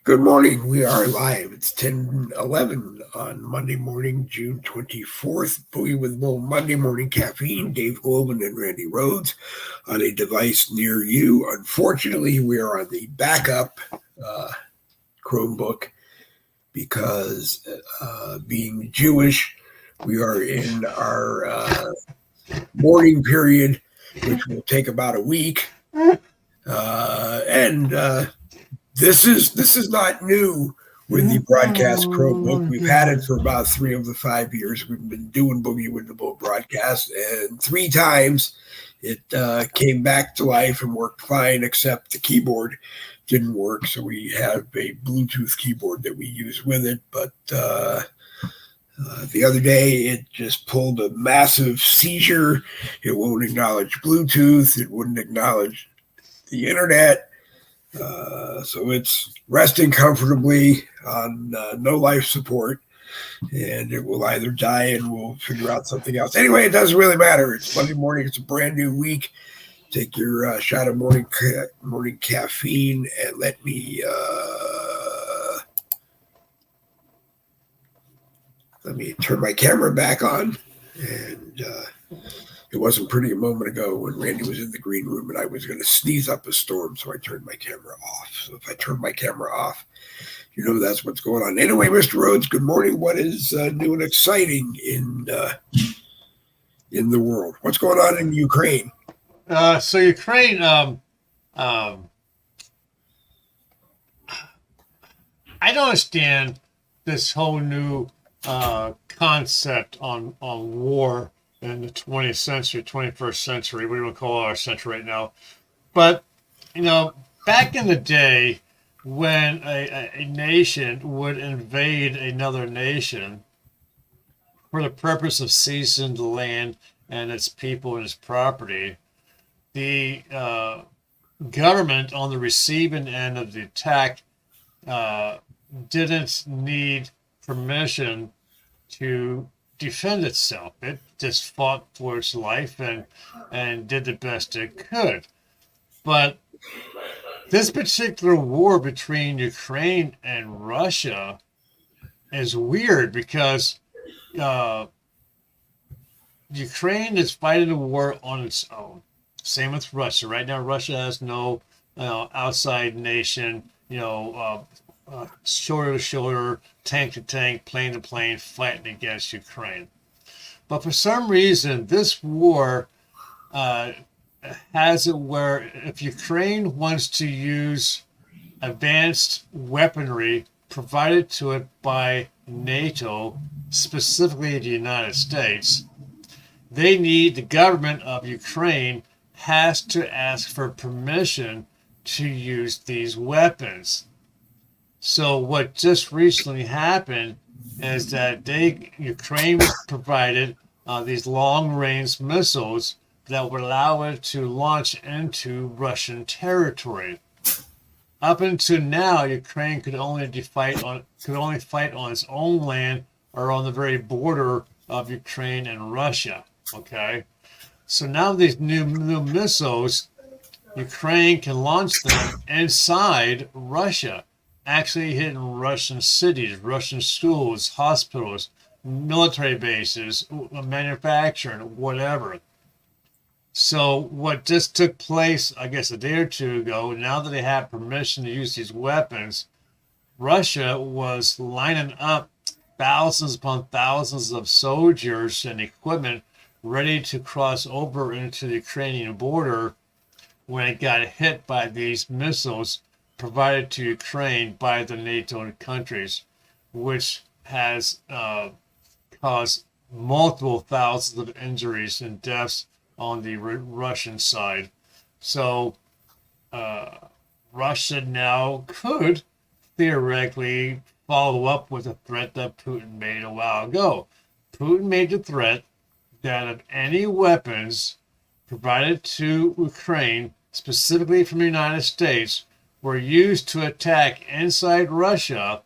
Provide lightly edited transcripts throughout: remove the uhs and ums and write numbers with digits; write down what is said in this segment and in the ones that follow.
Good morning. We are live. It's 10:11 on Monday morning, June 24th. Boogie with Bull Monday Morning Caffeine, Dave Goldman and Randy Rhodes on a device near you. Unfortunately, we are on the backup Chromebook because being Jewish, we are in our mourning period, which will take about a week. And This is not new with the broadcast Chromebook. We've had it for about 3 of the 5 years. We've been doing Boogie with the Bull broadcast, and 3 times it came back to life and worked fine, except the keyboard didn't work. So we have a Bluetooth keyboard that we use with it. But the other day, it just pulled a massive seizure. It won't acknowledge Bluetooth. It wouldn't acknowledge the internet. So it's resting comfortably on no life support, and it will either die and we'll figure out something else. Anyway, it doesn't really matter. It's Monday morning. It's a brand new week. Take your shot of morning caffeine, and let me turn my camera back on. And it wasn't pretty a moment ago when Randy was in the green room and I was going to sneeze up a storm, so I turned my camera off. So if I turn my camera off, you know that's what's going on. Anyway, Mr. Rhodes, good morning. What is new and exciting in the world? What's going on in Ukraine? So Ukraine, I don't understand this whole new concept on war in the 20th century, 21st century, what do you want to call our century right now? But, back in the day when a nation would invade another nation for the purpose of seizing the land and its people and its property, the government on the receiving end of the attack didn't need permission to defend itself. It just fought for its life and did the best it could. But this particular war between Ukraine and Russia is weird because Ukraine is fighting a war on its own. Same with Russia. Right now, Russia has no outside nation, shoulder to shoulder, tank to tank, plane to plane, fighting against Ukraine. But for some reason, this war has it where if Ukraine wants to use advanced weaponry provided to it by NATO, specifically the United States, the government of Ukraine has to ask for permission to use these weapons. So what just recently happened is that Ukraine provided these long-range missiles that would allow it to launch into Russian territory. Up until now, Ukraine could only fight on its own land or on the very border of Ukraine and Russia. Okay, so now these new missiles, Ukraine can launch them inside Russia, actually hitting Russian cities, Russian schools, hospitals, military bases, manufacturing, whatever. So what just took place, I guess, a day or two ago, now that they have permission to use these weapons, Russia was lining up thousands upon thousands of soldiers and equipment ready to cross over into the Ukrainian border when it got hit by these missiles provided to Ukraine by the NATO countries, which has caused multiple thousands of injuries and deaths on the Russian side. So Russia now could theoretically follow up with a threat that Putin made a while ago. Putin made the threat that if any weapons provided to Ukraine, specifically from the United States, were used to attack inside Russia,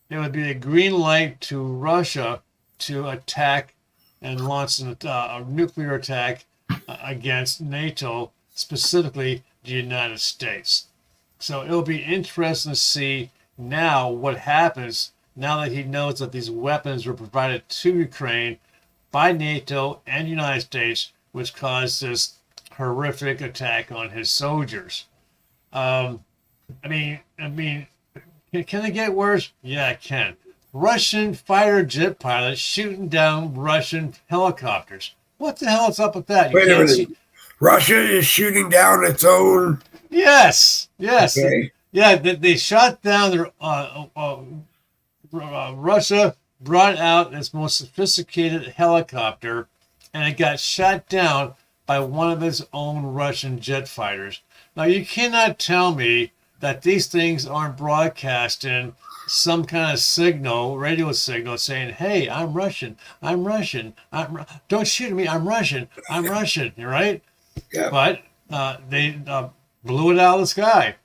it would be a green light to Russia to attack and launch a nuclear attack against NATO, specifically the United States. So it'll be interesting to see now what happens now that he knows that these weapons were provided to Ukraine by NATO and United States, which caused this horrific attack on his soldiers. Um, can it get worse? Yeah, it can. Russian fighter jet pilots shooting down Russian helicopters. What the hell is up with that? You Wait a can't minute. see. Russia is shooting down its own. Yes, yes, Okay. yeah. They shot down their. Russia brought out its most sophisticated helicopter, and it got shot down by one of its own Russian jet fighters. Now you cannot tell me that these things aren't broadcasting some kind of signal, radio signal, saying, "Hey, I'm Russian. I'm Russian. Don't shoot at me. I'm Russian. I'm Russian." You're right, Yeah. but they blew it out of the sky,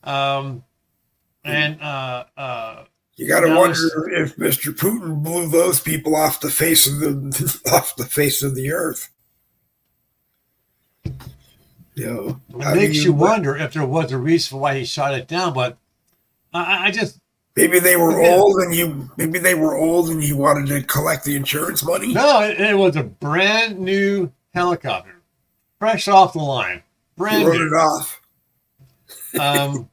and You got to now wonder if Mr. Putin blew those people off the face of the off the face of the earth. You know, it makes you wonder if there was a reason for why he shot it down. But I just maybe they were Yeah. old, and you wanted to collect the insurance money. no, it was a brand new helicopter, fresh off the line, You brand wrote new. it off. And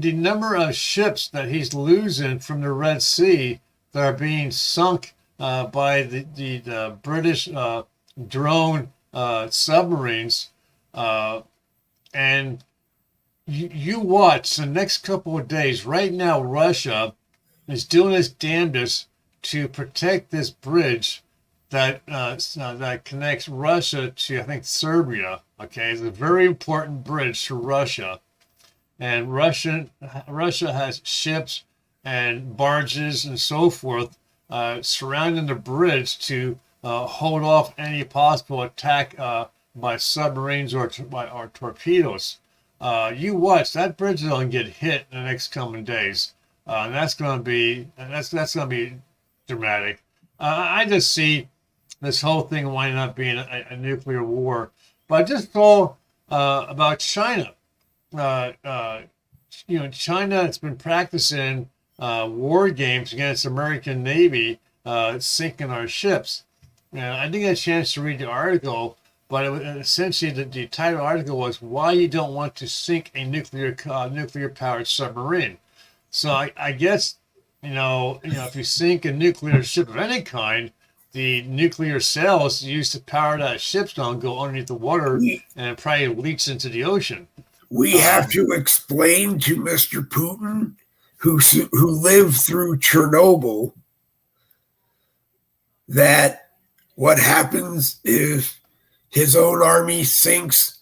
the number of ships that he's losing from the Red Sea that are being sunk by the British drone submarines, and you watch the next couple of days. Right now, Russia is doing its damnedest to protect this bridge that connects Russia to, I think, Serbia. Okay, it's a very important bridge to Russia, and Russia has ships and barges and so forth surrounding the bridge to hold off any possible attack by submarines or torpedoes. You watch that bridge is going to get hit in the next coming days, and that's going to be dramatic. I just see this whole thing winding up being a nuclear war. But I just saw about China. China has been practicing war games against the American Navy, sinking our ships. I didn't get a chance to read the article, but essentially the title article was "Why You Don't Want to Sink a Nuclear Powered Submarine." So I guess if you sink a nuclear ship of any kind, the nuclear cells used to power that ship's don't go underneath the water and it probably leaks into the ocean. We have to explain to Mr. Putin, who lived through Chernobyl, that what happens if his own army sinks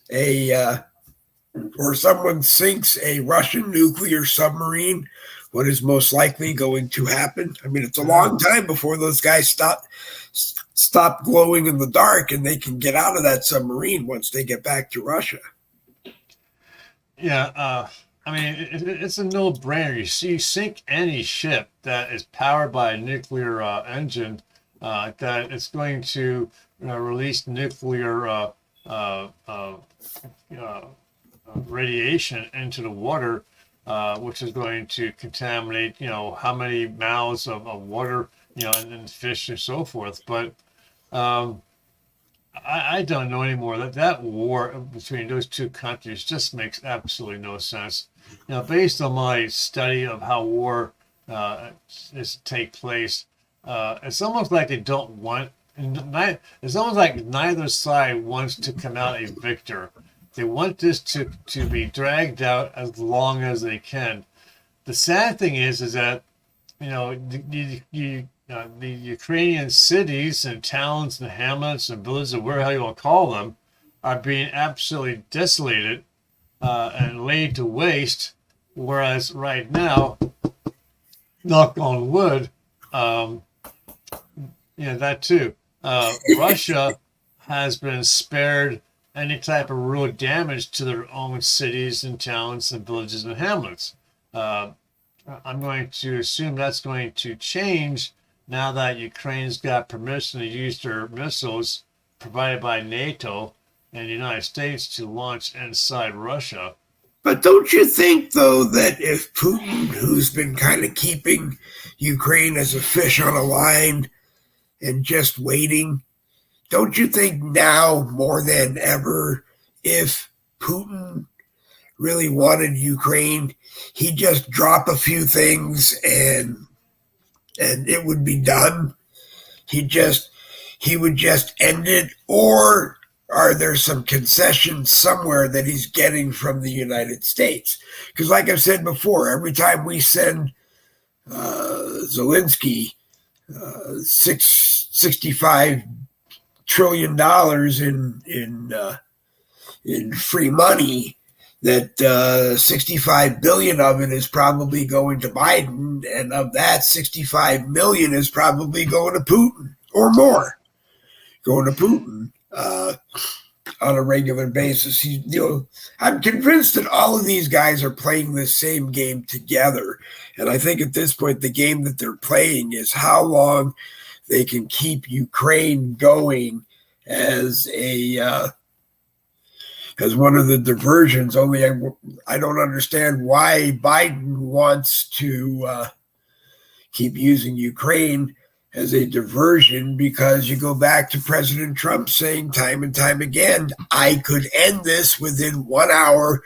or someone sinks a Russian nuclear submarine, what is most likely going to happen? I mean, it's a long time before those guys stop glowing in the dark and they can get out of that submarine once they get back to Russia. Yeah, it's a no-brainer. You sink any ship that is powered by a nuclear engine, that it's going to release nuclear radiation into the water, which is going to contaminate, how many mouths of water, and fish and so forth. But I don't know anymore. That war between those two countries just makes absolutely no sense. Based on my study of how war is to take place, it's almost like they don't want. It's almost like neither side wants to come out a victor. They want this to be dragged out as long as they can. The sad thing is that the Ukrainian cities and towns and hamlets and villages, or whatever you want to call them, are being absolutely desolated and laid to waste. Whereas right now, knock on wood, that too. Russia has been spared any type of real damage to their own cities and towns and villages and hamlets. I'm going to assume that's going to change now that Ukraine's got permission to use their missiles provided by NATO and the United States to launch inside Russia. But don't you think, though, that if Putin, who's been kind of keeping Ukraine as a fish on a line and just waiting, don't you think now more than ever, if Putin really wanted Ukraine, he'd just drop a few things and it would be done? He would just end it, or are there some concessions somewhere that he's getting from the United States? Because, like I've said before, every time we send Zelensky $65 trillion in free money, that 65 billion of it is probably going to Biden, and of that 65 million is probably going to Putin, or more going to Putin on a regular basis. I'm convinced that all of these guys are playing this same game together, and I think at this point the game that they're playing is how long they can keep Ukraine going as one of the diversions. Only I don't understand why Biden wants to keep using Ukraine as a diversion, because you go back to President Trump saying time and time again, I could end this within 1 hour.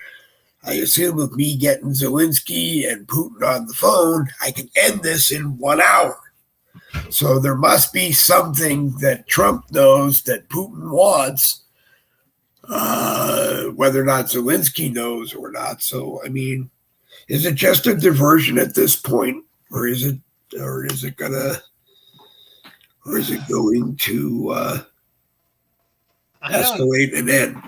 I assume with me getting Zelensky and Putin on the phone, I can end this in 1 hour. So there must be something that Trump knows that Putin wants, whether or not Zelensky knows or not. So, I mean, is it just a diversion at this point, or is it going to escalate and end?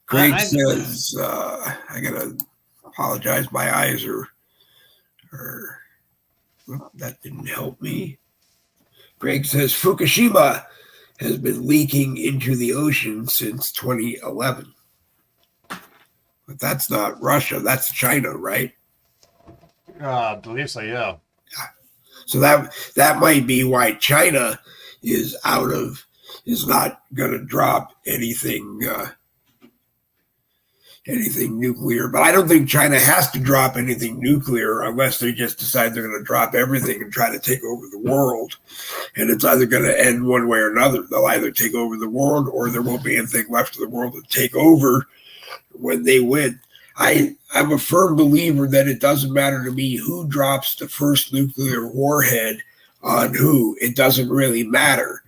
Greg says, I gotta apologize. My eyes are well, that didn't help me. Greg says Fukushima has been leaking into the ocean since 2011. But that's not Russia, that's China, right? I believe so, yeah. So that might be why China is not going to drop anything nuclear. But I don't think China has to drop anything nuclear unless they just decide they're going to drop everything and try to take over the world. And it's either going to end one way or another. They'll either take over the world, or there won't be anything left of the world to take over when they win. I'm a firm believer that it doesn't matter to me who drops the first nuclear warhead on who. It doesn't really matter.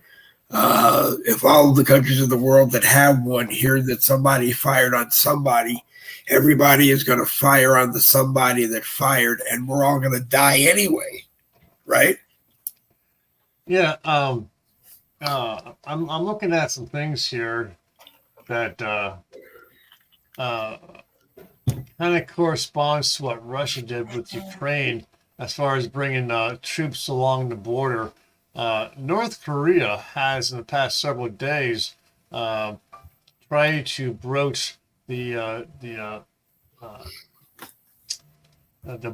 If all of the countries of the world that have one hear that somebody fired on somebody, everybody is going to fire on the somebody that fired, and we're all going to die anyway, right? Yeah. I'm looking at some things here that kind of corresponds to what Russia did with Ukraine as far as bringing troops along the border. North Korea has, in the past several days, tried to broach the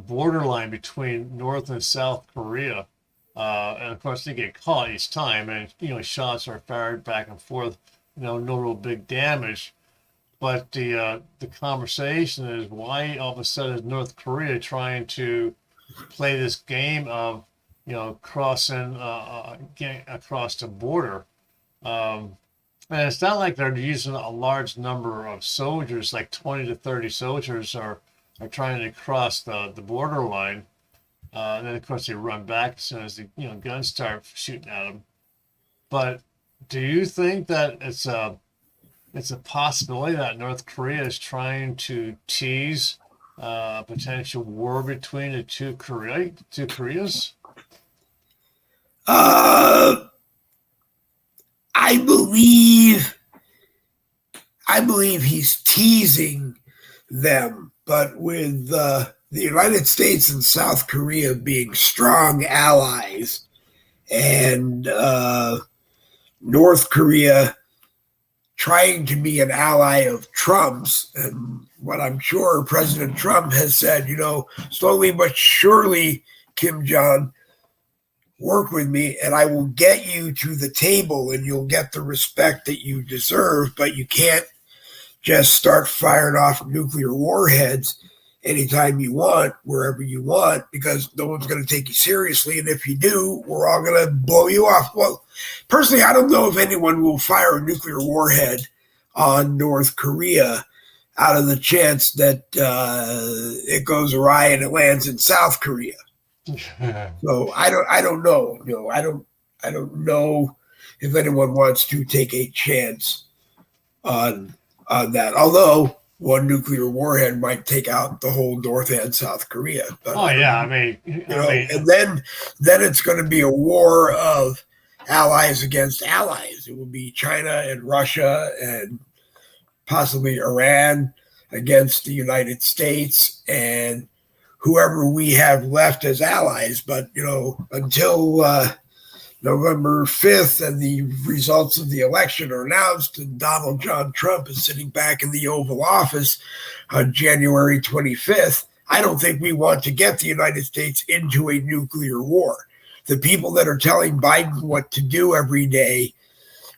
borderline between North and South Korea, and of course they get caught each time, and shots are fired back and forth. No real big damage. But the conversation is, why all of a sudden is North Korea trying to play this game of crossing across the border? And it's not like they're using a large number of soldiers, like 20 to 30 soldiers are trying to cross the borderline. And then of course they run back as soon as the guns start shooting at them. But do you think that it's a possibility that North Korea is trying to tease a potential war between the two Koreas? I believe he's teasing them, but with the United States and South Korea being strong allies, and North Korea trying to be an ally of Trump's, and what I'm sure President Trump has said, slowly but surely, Kim Jong, work with me and I will get you to the table and you'll get the respect that you deserve, but you can't just start firing off nuclear warheads anytime you want, wherever you want, because no one's going to take you seriously. And if you do, we're all going to blow you off. Well, personally, I don't know if anyone will fire a nuclear warhead on North Korea out of the chance that it goes awry and it lands in South Korea. So I don't know. I don't know if anyone wants to take a chance on that. Although one nuclear warhead might take out the whole North and South Korea. But I mean, and then it's going to be a war of allies against allies. It will be China and Russia and possibly Iran against the United States and whoever we have left as allies. But, until November 5th and the results of the election are announced and Donald John Trump is sitting back in the Oval Office on January 25th, I don't think we want to get the United States into a nuclear war. The people that are telling Biden what to do every day,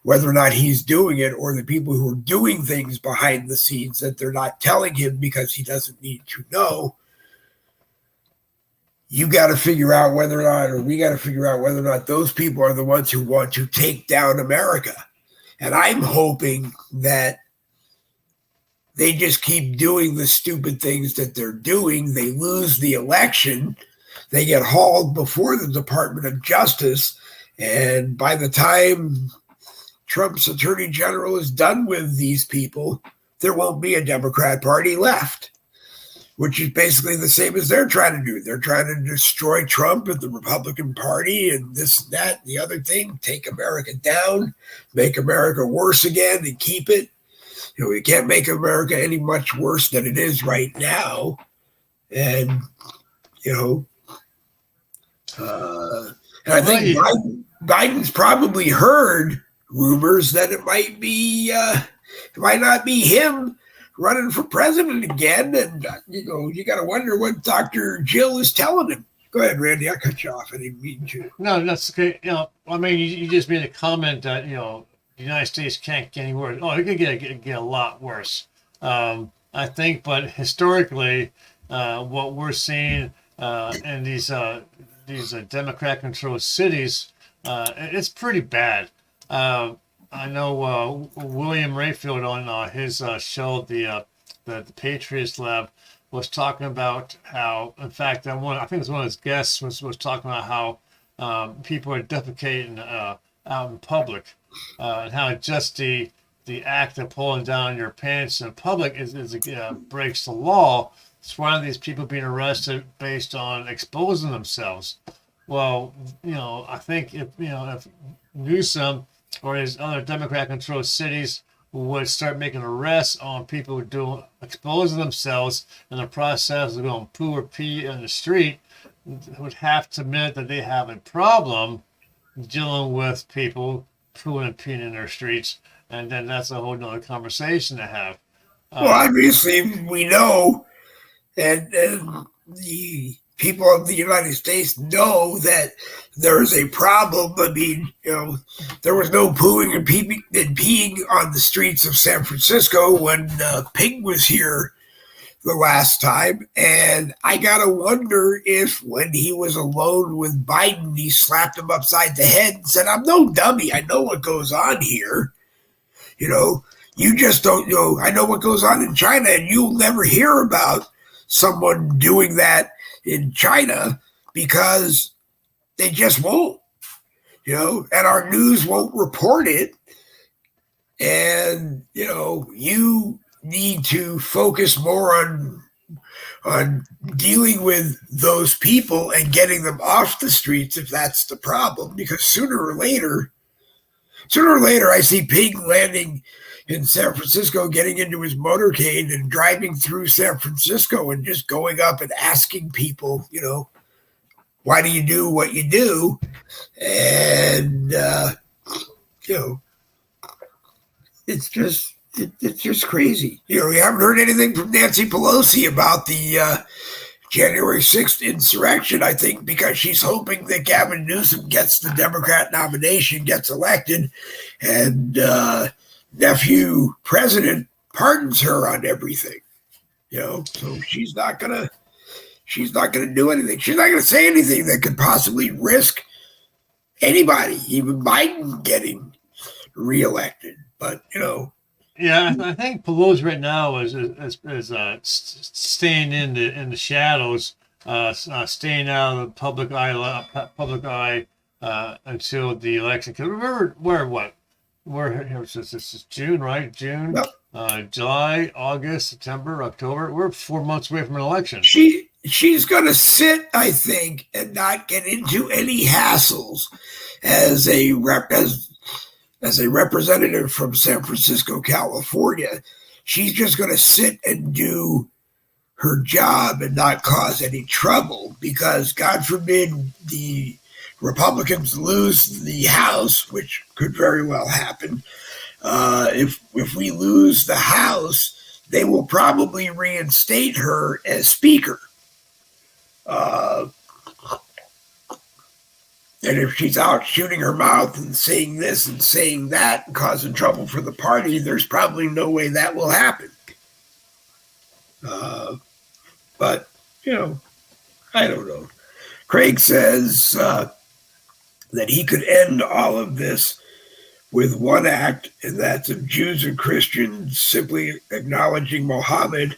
whether or not he's doing it, or the people who are doing things behind the scenes that they're not telling him because he doesn't need to know, you got to figure out whether or not, or we got to figure out whether or not those people are the ones who want to take down America. And I'm hoping that they just keep doing the stupid things that they're doing. They lose the election. They get hauled before the Department of Justice. And by the time Trump's attorney general is done with these people, there won't be a Democrat Party left, which is basically the same as they're trying to do. They're trying to destroy Trump and the Republican Party and this, that, the other thing, take America down, make America worse again and keep it. We can't make America any much worse than it is right now. And, and I think Biden's probably heard rumors that it might not be him running for president again. And, you got to wonder what Dr. Jill is telling him. Go ahead, Randy. I cut you off. I didn't mean to. No, that's okay. You just made a comment that, the United States can't get any worse. Oh, it could get a lot worse. I think, but historically, what we're seeing in these Democrat-controlled cities, it's pretty bad. I know William Rayfield on his show, the Patriots Lab, was talking about how, in fact, I think it was one of his guests was talking about how people are defecating out in public, and how just the act of pulling down your pants in public breaks the law. It's one of these people being arrested based on exposing themselves. Well, I think if Newsom or his other Democrat-controlled cities would start making arrests on people who exposing themselves in the process of going poo or pee in the street, would have to admit that they have a problem dealing with people pooing and peeing in their streets, and then that's a whole nother conversation to have. Well, obviously, we know, and the people of the United States know that there is a problem. I mean, there was no pooing and peeing on the streets of San Francisco when Ping was here the last time. And I got to wonder if when he was alone with Biden, he slapped him upside the head and said, "I'm no dummy. I know what goes on here. You just don't know. I know what goes on in China, and you'll never hear about someone doing that in China because they just won't, and our news won't report it. And, you need to focus more on dealing with those people and getting them off the streets if that's the problem, because sooner or later, I see Ping landing in San Francisco, getting into his motorcade and driving through San Francisco and just going up and asking people, why do you do what you do? And, it's just crazy. We haven't heard anything from Nancy Pelosi about the January 6th insurrection, I think, because she's hoping that Gavin Newsom gets the Democrat nomination, gets elected, and nephew president pardons her on everything. So she's not gonna do anything. She's not gonna say anything that could possibly risk anybody, even Biden, getting reelected. But Yeah, I think Pelosi right now is staying in the shadows, staying out of the public eye until the election. Because remember, this is June, right? June, yep. July, August, September, October. We're 4 months away from an election. She's going to sit, I think, and not get into any hassles as a representative from San Francisco, California. She's just going to sit and do her job and not cause any trouble, because God forbid the Republicans lose the House, which could very well happen. If we lose the House, they will probably reinstate her as Speaker. And if she's out shooting her mouth and saying this and saying that and causing trouble for the party, there's probably no way that will happen. But, I don't know. Craig says that he could end all of this with one act, and that's of Jews and Christians simply acknowledging Muhammad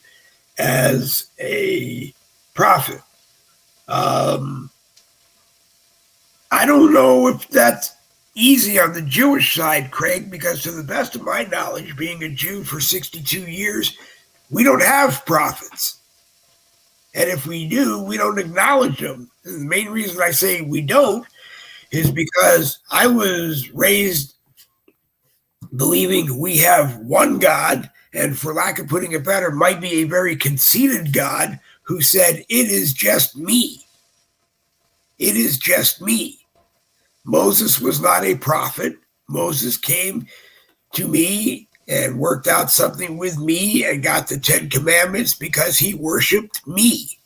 as a prophet. I don't know if that's easy on the Jewish side, Craig, because to the best of my knowledge, being a Jew for 62 years, we don't have prophets. And if we do, we don't acknowledge them. And the main reason I say we don't is because I was raised believing we have one God, and for lack of putting it better, might be a very conceited God who said, "It is just me. It is just me." Moses was not a prophet. Moses came to me and worked out something with me and got the 10 Commandments because he worshiped me.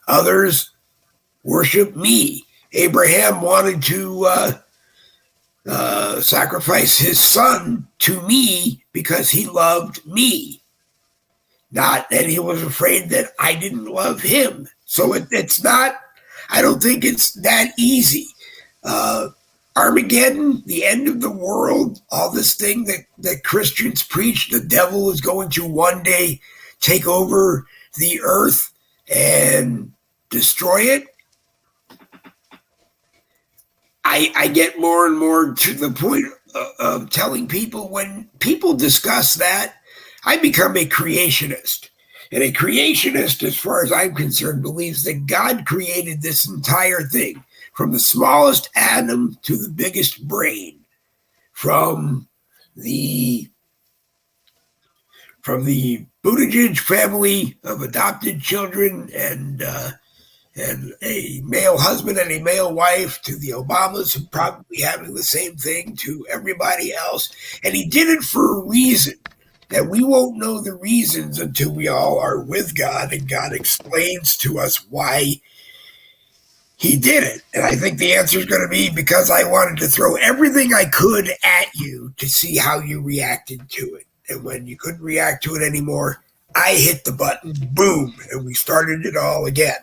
Others worship me. Abraham wanted to sacrifice his son to me because he loved me. Not that he was afraid that I didn't love him. So it's not, I don't think it's that easy. Armageddon, the end of the world, all this thing that Christians preach, the devil is going to one day take over the earth and destroy it. I get more and more to the point of telling people, when people discuss that, I become a creationist. And a creationist, as far as I'm concerned, believes that God created this entire thing, from the smallest atom to the biggest brain, from the Buttigieg family of adopted children and a male husband and a male wife, to the Obamas, who probably having the same thing, to everybody else. And he did it for a reason. And we won't know the reasons until we all are with God and God explains to us why he did it. And I think the answer is going to be because I wanted to throw everything I could at you to see how you reacted to it. And when you couldn't react to it anymore, I hit the button, boom, and we started it all again.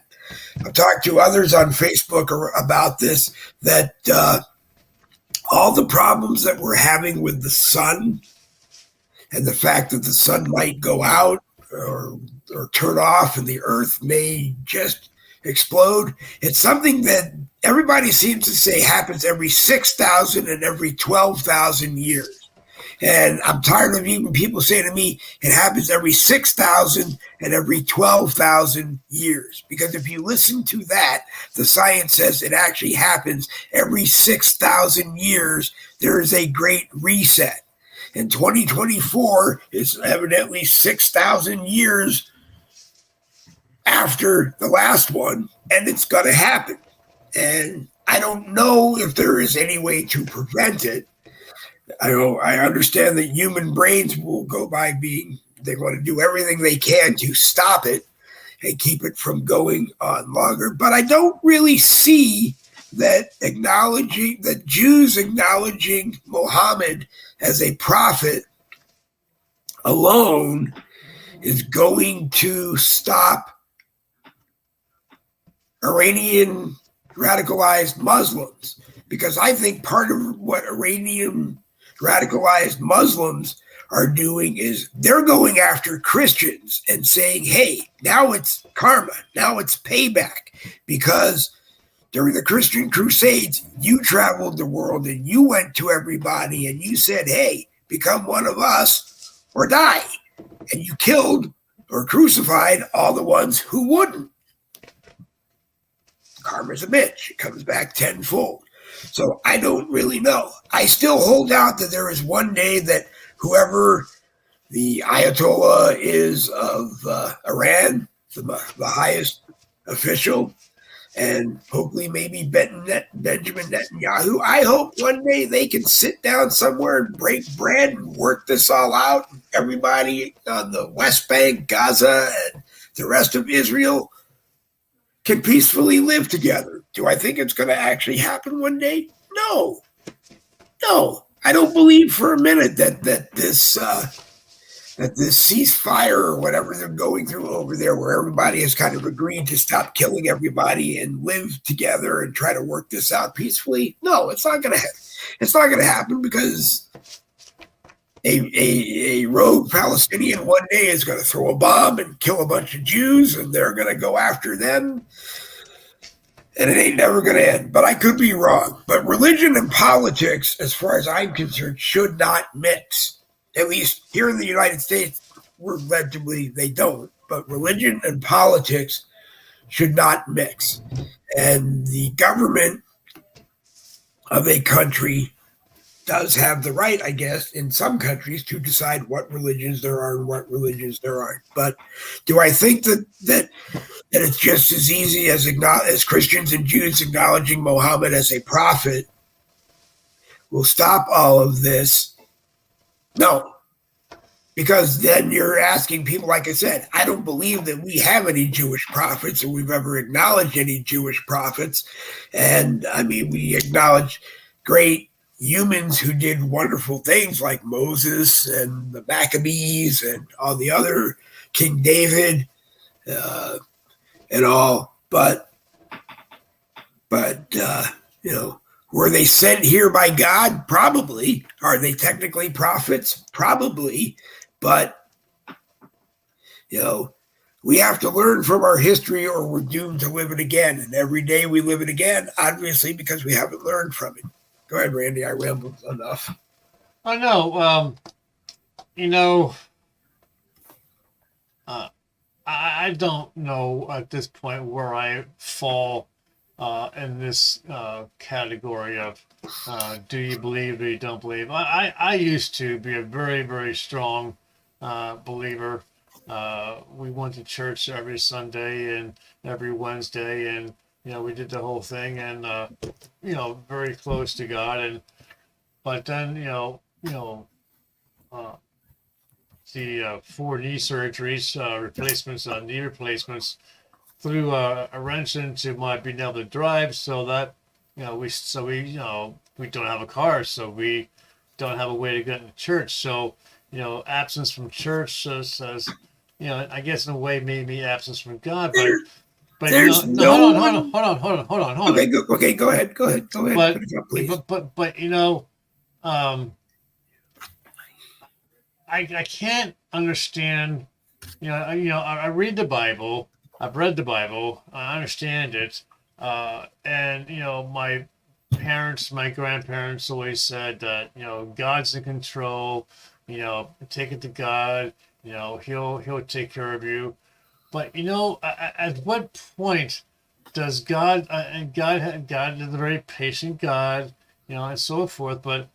I've talked to others on Facebook about this, that all the problems that we're having with the sun, and the fact that the sun might go out or turn off and the earth may just explode, it's something that everybody seems to say happens every 6,000 and every 12,000 years. And I'm tired of even people saying to me, it happens every 6,000 and every 12,000 years. Because if you listen to that, the science says it actually happens every 6,000 years. There is a great reset. And 2024 is evidently 6,000 years after the last one, and it's going to happen. And I don't know if there is any way to prevent it. I understand that human brains will go by they want to do everything they can to stop it and keep it from going on longer. But I don't really see that Jews acknowledging Muhammad as a prophet alone is going to stop Iranian radicalized Muslims, because I think part of what Iranian radicalized Muslims are doing is they're going after Christians and saying, hey, now it's karma, now it's payback, because during the Christian Crusades, you traveled the world and you went to everybody and you said, hey, become one of us or die. And you killed or crucified all the ones who wouldn't. Karma's a bitch. It comes back tenfold. So I don't really know. I still hold out that there is one day that whoever the Ayatollah is of Iran, the highest official, and hopefully maybe Benjamin Netanyahu, I hope one day they can sit down somewhere and break bread and work this all out. Everybody on the West Bank, Gaza, and the rest of Israel can peacefully live together. Do I think it's going to actually happen one day? No. I don't believe for a minute that this ceasefire or whatever they're going through over there, where everybody has kind of agreed to stop killing everybody and live together and try to work this out peacefully. No, it's not going to happen. It's not going to happen because a rogue Palestinian one day is going to throw a bomb and kill a bunch of Jews, and they're going to go after them, and it ain't never going to end. But I could be wrong. But religion and politics, as far as I'm concerned, should not mix. At least here in the United States, regrettably, they don't. But religion and politics should not mix. And the government of a country does have the right, I guess, in some countries to decide what religions there are and what religions there aren't. But do I think that it's just as easy as Christians and Jews acknowledging Muhammad as a prophet will stop all of this? No. Because then you're asking people, like I said, I don't believe that we have any Jewish prophets or we've ever acknowledged any Jewish prophets. And I mean, we acknowledge great humans who did wonderful things like Moses and the Maccabees and all the other King David and all. But were they sent here by God? Probably. Are they technically prophets? Probably. But, we have to learn from our history or we're doomed to live it again. And every day we live it again, obviously, because we haven't learned from it. Go ahead, Randy. I rambled enough. I know. I don't know at this point where I fall in this category of do you believe, do you don't believe. I used to be a very, very strong believer. We went to church every Sunday and every Wednesday, and we did the whole thing, and very close to God. But then the 4 knee surgeries, replacements, knee replacements, threw a wrench into my being able to drive, so that we don't have a car, so we don't have a way to get into church. So absence from church says I guess in a way maybe absence from God, but there's hold on. Okay, go ahead. But I can't understand. I read the Bible. I've read the Bible. I understand it. And my parents, my grandparents always said that God's in control. Take it to God. He'll take care of you. But at what point does God and God is a very patient God, and so forth. But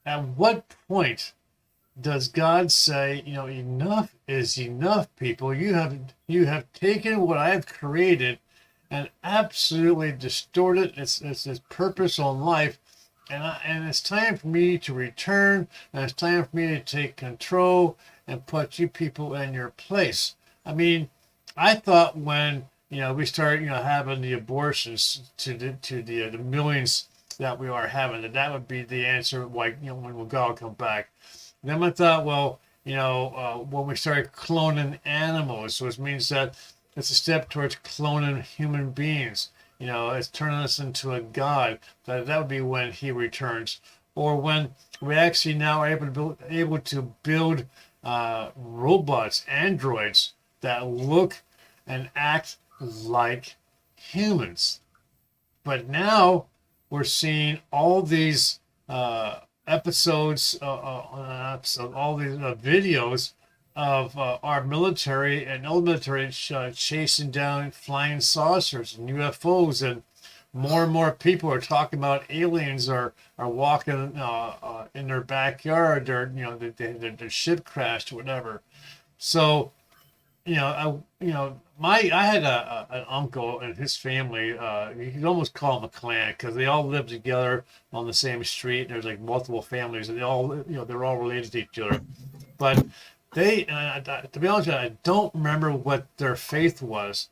at what point does God say, enough is enough, people? You have taken what I have created and absolutely distorted its purpose on life, and it's time for me to return, and it's time for me to take control and put you people in your place. I mean, I thought when we started having the abortions to the millions that we are having, that would be the answer. Like when will God come back? And then I thought, well, when we started cloning animals, which means that it's a step towards cloning human beings. It's turning us into a god. That would be when he returns, or when we actually now are able to build robots, androids that look and act like humans. But now we're seeing all these episodes, all these videos of our military and old military chasing down flying saucers and UFOs, and more people are talking about aliens are walking in their backyard, or their ship crashed or whatever. So I had an uncle and his family. You could almost call them a clan because they all lived together on the same street. There's like multiple families, and they're all related to each other. But they, to be honest with you, I don't remember what their faith was,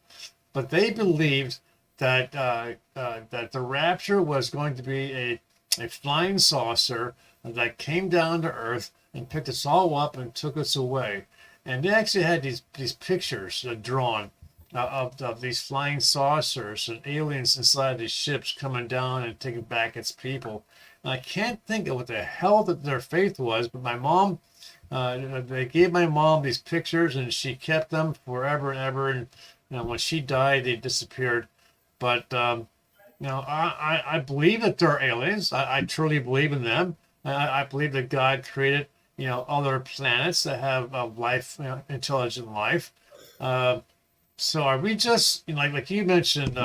but they believed that that the rapture was going to be a flying saucer that came down to Earth and picked us all up and took us away. And they actually had these pictures drawn of these flying saucers and aliens inside these ships coming down and taking back its people. And I can't think of what the hell that their faith was, but my mom, they gave my mom these pictures, and she kept them forever and ever. And when she died, they disappeared. But I believe that there are aliens. I truly believe in them. I believe that God created other planets that have life, intelligent life. So are we just, like you mentioned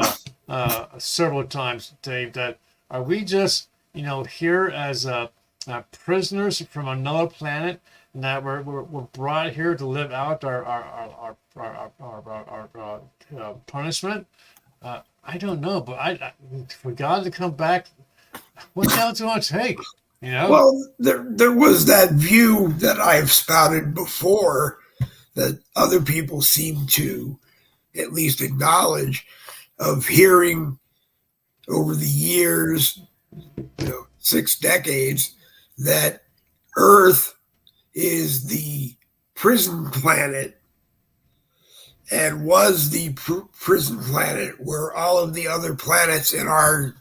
several times, Dave, that are we just, here as prisoners from another planet, and that we're brought here to live out our punishment? I don't know, but for God to come back, what the hell is it going to take? Well, there was that view that I've spouted before that other people seem to at least acknowledge, of hearing over the years, 6 decades, that Earth is the prison planet and was the prison planet where all of the other planets in our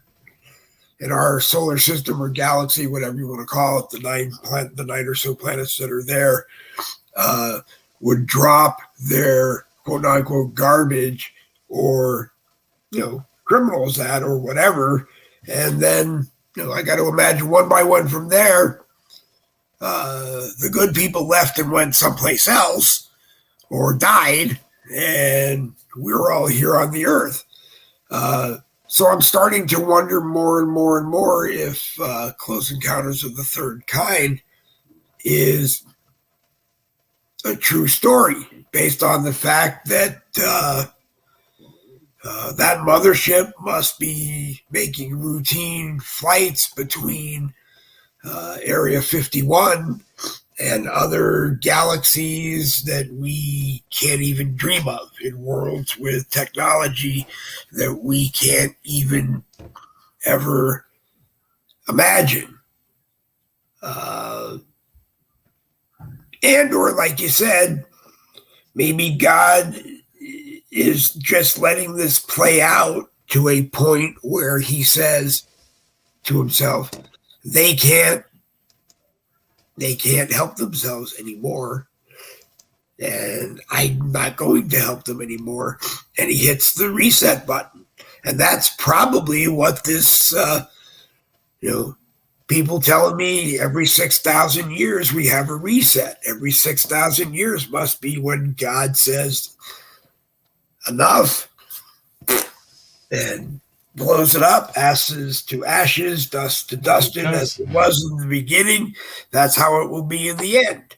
solar system or galaxy, whatever you want to call it, the 9 or so planets that are there, would drop their quote unquote garbage or criminals at or whatever, and then I got to imagine one by one from there, the good people left and went someplace else or died, and we're all here on the Earth. So I'm starting to wonder more and more and more if Close Encounters of the Third Kind is a true story, based on the fact that that mothership must be making routine flights between Area 51 and other galaxies that we can't even dream of, in worlds with technology that we can't even ever imagine. And or, like you said, maybe God is just letting this play out to a point where he says to himself, they can't help themselves anymore, and I'm not going to help them anymore. And he hits the reset button. And that's probably what this, people telling me every 6,000 years we have a reset. Every 6,000 years must be when God says enough and blows it up, ashes to ashes, dust to dust, as it was in the beginning. That's how it will be in the end.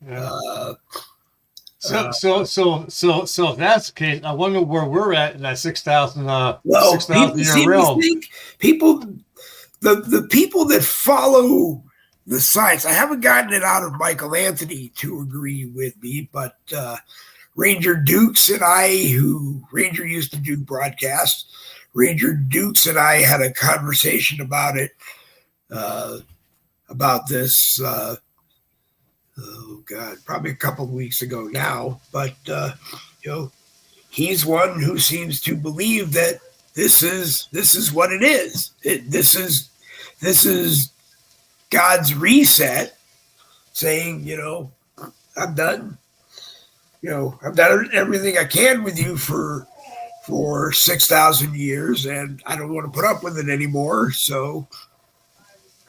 Yeah. So if that's the case, I wonder where we're at in that 6,000 year realm. People, the people that follow the science, I haven't gotten it out of Michael Anthony to agree with me, but Ranger Dukes and I, Ranger used to do broadcasts, Ranger Dukes and I had a conversation about it, about this oh God, probably a couple of weeks ago now. But he's one who seems to believe that this is what it is. This is God's reset, saying, I'm done. I've done everything I can with you for 6,000 years, and I don't want to put up with it anymore. So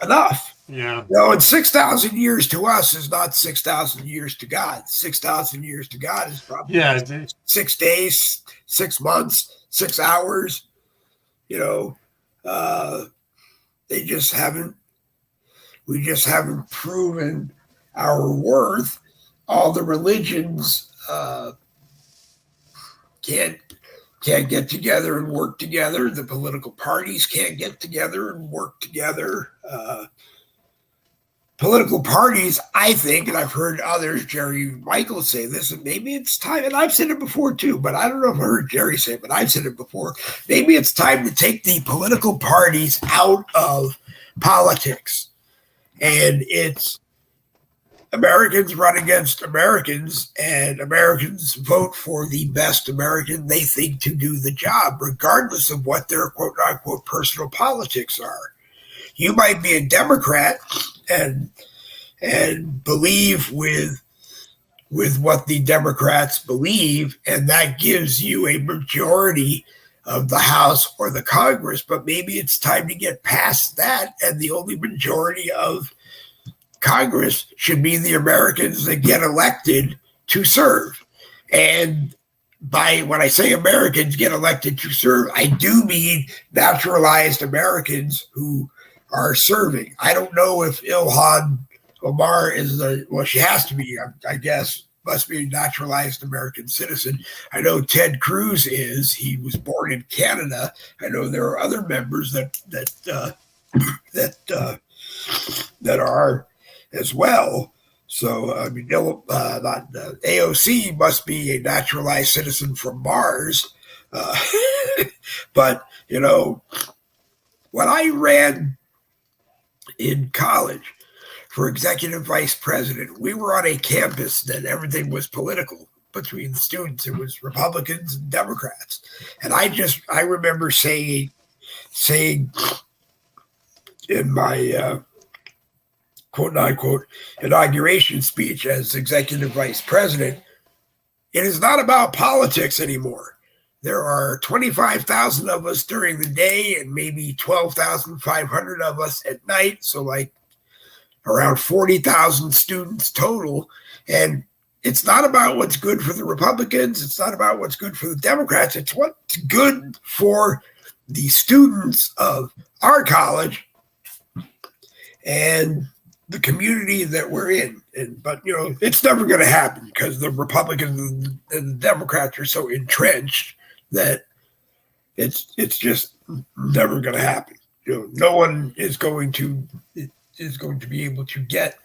enough. Yeah. And 6,000 years to us is not 6,000 years to God. 6,000 years to God is probably 6 days, 6 months, 6 hours. They just haven't. We just haven't proven our worth. All the religions can't get together and work together. The political parties can't get together and work together. Political parties, I think, and I've heard others, Jerry Michael say this, and maybe it's time, and I've said it before too, but I don't know if I heard Jerry say it, but I've said it before. Maybe it's time to take the political parties out of politics. And it's Americans run against Americans, and Americans vote for the best American they think to do the job, regardless of what their quote unquote personal politics are. You might be a Democrat and believe with what the Democrats believe, and that gives you a majority of the House or the Congress. But maybe it's time to get past that, and the only majority of Congress should be the Americans that get elected to serve. And by when I say Americans get elected to serve, I do mean naturalized Americans who are serving. I don't know if Ilhan Omar is she has to be, I guess, must be a naturalized American citizen. I know Ted Cruz is. He was born in Canada. I know there are other members that are as well. So I mean, AOC must be a naturalized citizen from Mars. But when I ran in college for executive vice president, we were on a campus that everything was political between the students. It was Republicans and Democrats. And I remember saying in my quote unquote inauguration speech as executive vice president, it is not about politics anymore. There are 25,000 of us during the day and maybe 12,500 of us at night. So like around 40,000 students total. And it's not about what's good for the Republicans. It's not about what's good for the Democrats. It's what's good for the students of our college and the community that we're in. But it's never going to happen because the Republicans and the Democrats are so entrenched that it's just never going to happen. No one is going to be able to get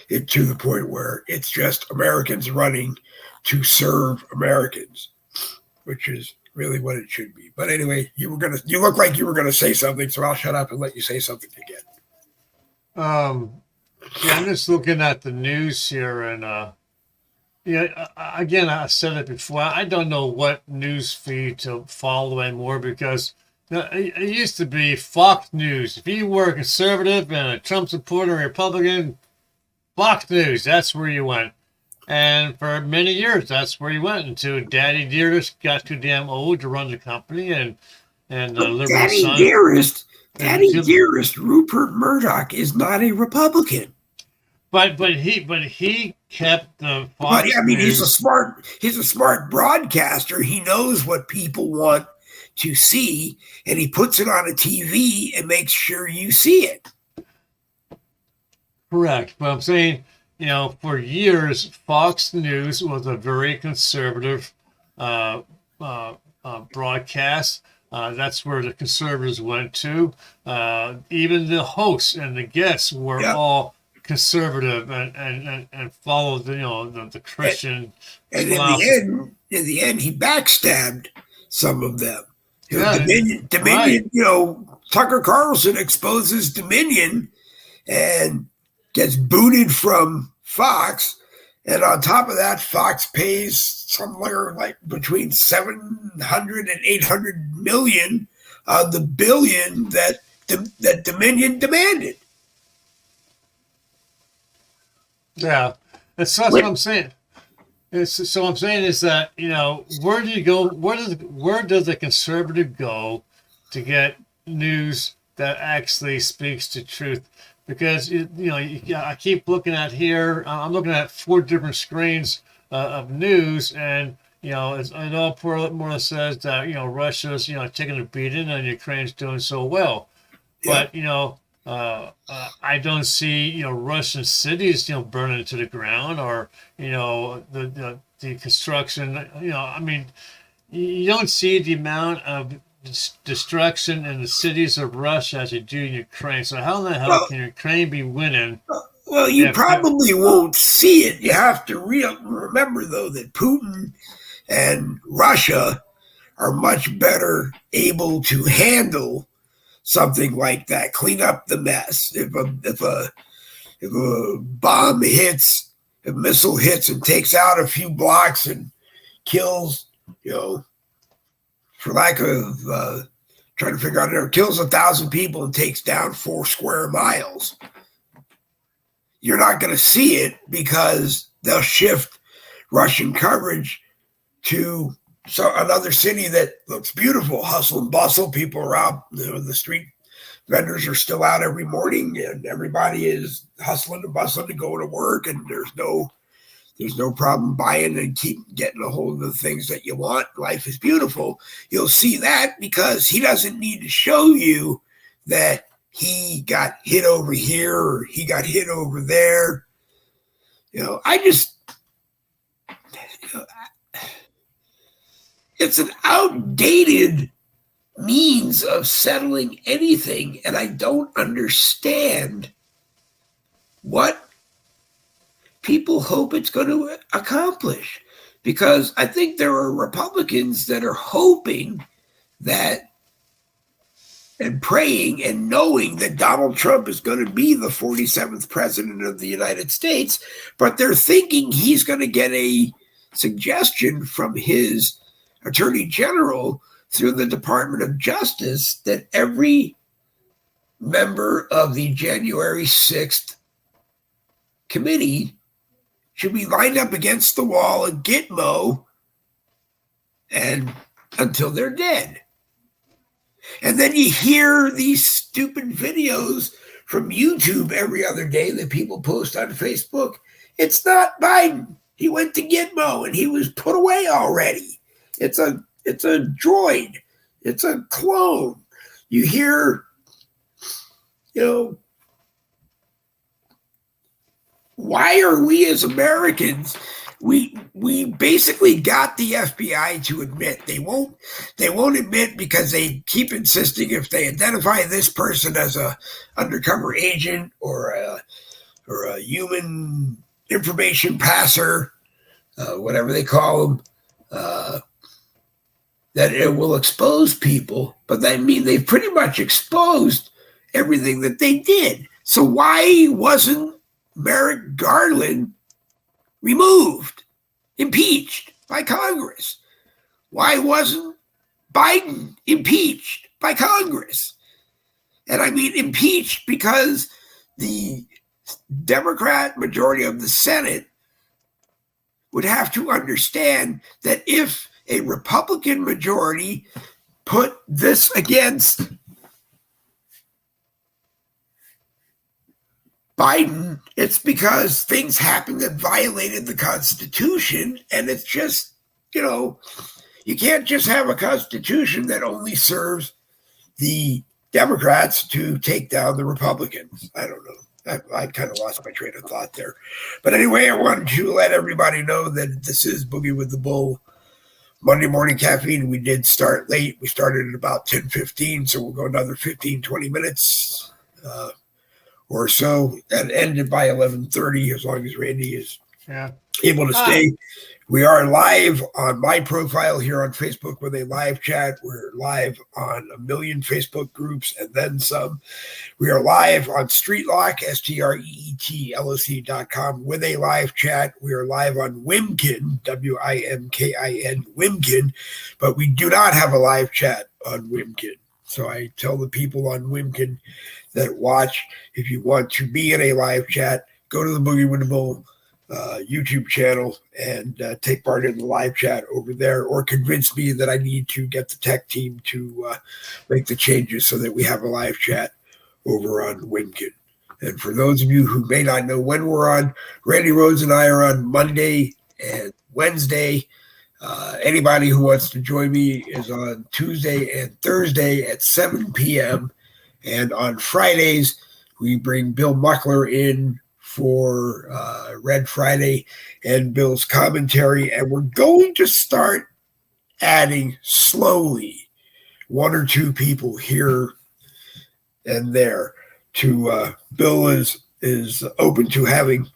it to the point where it's just Americans running to serve Americans, which is really what it should be. But anyway, you look like you were gonna say something, so I'll shut up and let you say something again. I'm just looking at the news here, and again, I said it before. I don't know what news feed to follow anymore because it used to be Fox News. If you were a conservative and a Trump supporter or Republican, Fox News, that's where you went. And for many years, that's where you went until Daddy Dearest got too damn old to run the company and Liberty Son. Dearest, Rupert Murdoch is not a Republican. But he kept the Fox News. He's a smart broadcaster. He knows what people want to see, and he puts it on a TV and makes sure you see it. Correct. But I'm saying, for years, Fox News was a very conservative broadcast. That's where the conservatives went to. Even the hosts and the guests were all conservative and followed the Christian. And in the end, he backstabbed some of them. Dominion. Right. Tucker Carlson exposes Dominion and gets booted from Fox. And on top of that, Fox pays somewhere like between 700 and 800 million of the billion that Dominion demanded. Yeah, that's what I'm saying. So what I'm saying is that, where do you go? Where does the conservative go to get news that actually speaks to truth? Because I keep looking at here. I'm looking at 4 different screens of news, and it all more or less says that Russia's taking a beating and Ukraine's doing so well. But I don't see Russian cities burning to the ground, or the construction. I mean, you don't see the amount of destruction in the cities of Russia as you do in Ukraine. So how in the hell can Ukraine be winning? Well, you probably won't see it. You have to remember, though, that Putin and Russia are much better able to handle something like that, clean up the mess. If a bomb hits, a missile hits and takes out a few blocks and kills, for lack of trying to figure out it, kills 1,000 people and takes down 4 square miles. You're not going to see it because they'll shift Russian coverage to another city that looks beautiful, hustle and bustle. People are out, the street vendors are still out every morning, and everybody is hustling and bustling to go to work, and there's no problem buying and keep getting a hold of the things that you want. Life is beautiful. You'll see that because he doesn't need to show you that he got hit over here or he got hit over there. It's an outdated means of settling anything, and I don't understand what people hope it's going to accomplish, because I think there are Republicans that are hoping that and praying and knowing that Donald Trump is going to be the 47th president of the United States, but they're thinking he's going to get a suggestion from his attorney general through the Department of Justice that every member of the January 6th committee should be lined up against the wall in Gitmo and until they're dead. And then you hear these stupid videos from YouTube every other day that people post on Facebook. It's not Biden. He went to Gitmo and he was put away already. It's a droid. It's a clone. You hear, why are we as Americans? We basically got the FBI to admit. They won't admit because they keep insisting if they identify this person as a undercover agent or a human information passer, whatever they call them, that it will expose people. But they've pretty much exposed everything that they did. So why wasn't Merrick Garland removed, impeached by Congress? Why wasn't Biden impeached by Congress? And I mean impeached because the Democrat majority of the Senate would have to understand that if a Republican majority put this against Biden, it's because things happened that violated the Constitution. And it's just, you can't just have a Constitution that only serves the Democrats to take down the Republicans. I don't know. I kind of lost my train of thought there. But anyway, I wanted to let everybody know that this is Boogie with the Bull. Monday morning caffeine. We did start late. We started at about 10:15, so we'll go another 15, 20 minutes or so. And ended by 11:30, as long as Randy is able to stay. We are live on my profile here on Facebook with a live chat. We're live on a million Facebook groups and then some. We are live on Streetlock, STREETLOC.com with a live chat. We are live on Wimkin, WIMKIN, Wimkin, but we do not have a live chat on Wimkin. So I tell the people on Wimkin that watch, if you want to be in a live chat, go to the Boogie with the Bull YouTube channel and take part in the live chat over there, or convince me that I need to get the tech team to make the changes so that we have a live chat over on Wimkin. And for those of you who may not know when we're on, Randy Rhodes and I are on Monday and Wednesday. Anybody who wants to join me is on Tuesday and Thursday at 7 p.m. And on Fridays, we bring Bill Muckler in for Red Friday and Bill's commentary. And we're going to start adding slowly one or two people here and there to Bill is open to having